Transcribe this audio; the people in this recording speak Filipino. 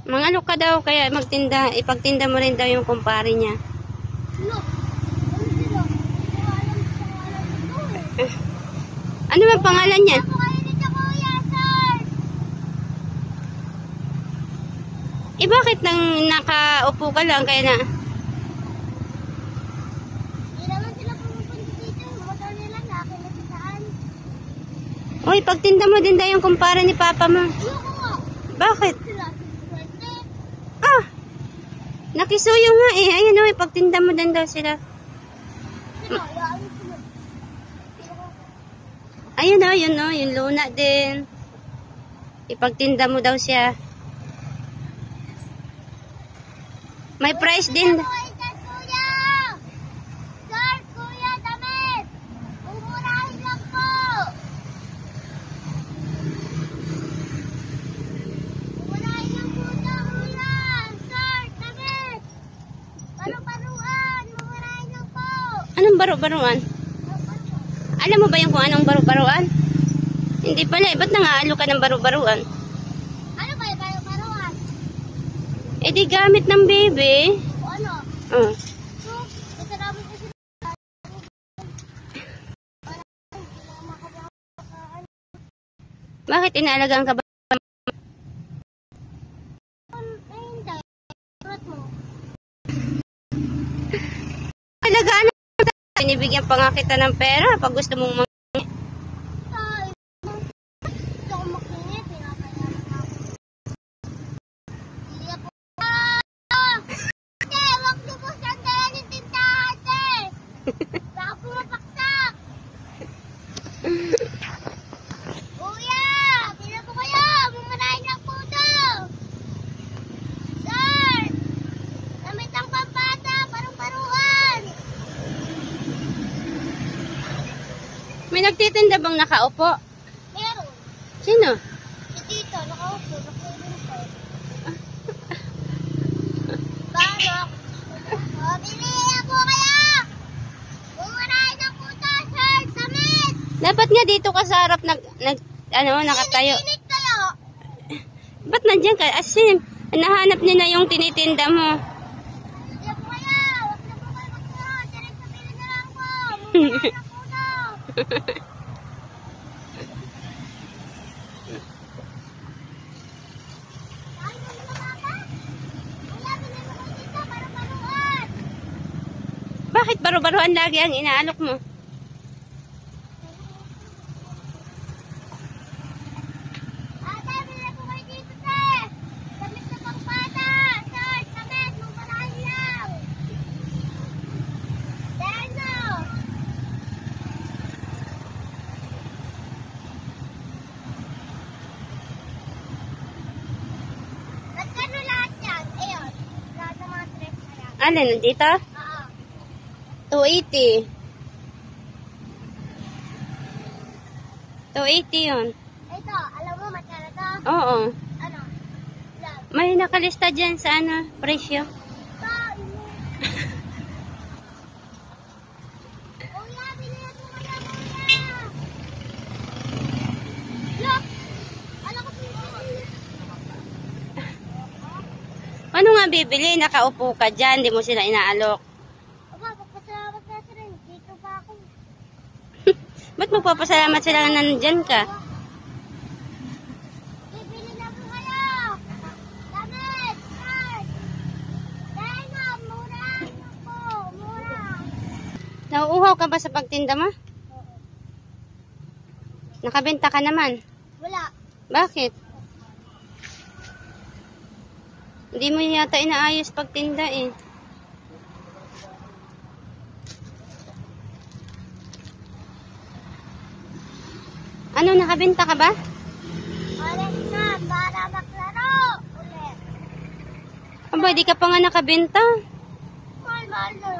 Mangalok ka daw, kaya magtinda, ipagtinda mo rin daw yung kumpare niya. Ano ba pangalan niyan? Eh bakit nang nakaupo ka lang kaya na? Hindi naman sila pumupunta dito. Motor nila na akin na saan. Uy, pagtinda mo din daw yung kumpare ni Papa mo. Ayoko nga. Bakit? Sila, swerte. Ah! Nakisuyo nga eh. Ayun o, ipagtinda mo din daw sila. Sila, yaan sila. Ayun o, yung Luna din. Ipagtinda mo daw siya. May price din. Kuya! Sir, kuya, damit! Umurahin lang po! Umurahin lang po ito, kuya! Sir, damit! Paru-paruan! Umurahin lang po! Anong baro-baruan? Alam mo ba yung kung anong baro-baruan? Hindi pala eh. Ba't nangaalo ka ng baro-baruan? Ano ba yung paru-paruan? Eh di gamit ng baby. O ano? Oh. So, ito namin kasi Bakit inaalagaan ka ba? hindi. Surat mo. Alagaan na. Binibigyan pa nga kita ng pera pag gusto mong Ay, gusto ko makinig. Pinapayaman ako. Hindi po. Ate, wag niyo po sandalan yung tindahan, ate. Baka pumapaksak. Kuya, pila po kayo. Mumarahin lang po daw. Sir, damit ang pampata, parang-paruan. May nagtitinda bang nakaupo? Meron. Sino? Si Tito, nakaupo, nakulunta. Balok. O, bili na po kayo! Bumarahin na po ito, sir, damit! Dapat nga dito ka sa harap nakatayo. Init kayo! Ba't nandiyan ka? Asin, nahanap nila yung tinitinda mo. Bili po kayo! Huwag na po kayo magsunod. Direct sa bili na lang po. Bumarahin na po ito. Ay, ano na bata? Wala, bili mo kayo dito para paruan. Bakit baro-baruan lagi ang inaalok mo? Ate, bili po kayo dito, sir. Damit na pangpata. Sir, damit. Mumarahin lang. Dano. Magkano lahat yan? Ayun. Lahat ng mga dress na yan. Alin, nandito? Oo. 280. 280 yun. Ito, alam mo magkano to? Oo. Ano? Lang. May nakalista dyan sa presyo. Kuya, bili na po kayo, kuya. Look! Alam ko bibili. Ano nga bibili? Nakaupo ka dyan, di mo sila inaalok. Aba, magpasalamat na sila. Dito pa ako. Ba't magpapasalamat sila na nandyan ka? Bibili na po kayo. Damit, shirt. Dahil na, mura na po. Mura. Nauuhaw ka ba sa pagtinda mo? Oo. Nakabenta ka naman. Wala. Bakit? Hindi mo yata inaayos pagtinda eh. Ano, nakabenta ka ba? Alis na, para maglaro. Ulit. Aba, di ka pa nga nakabenta. Mahal-mahal na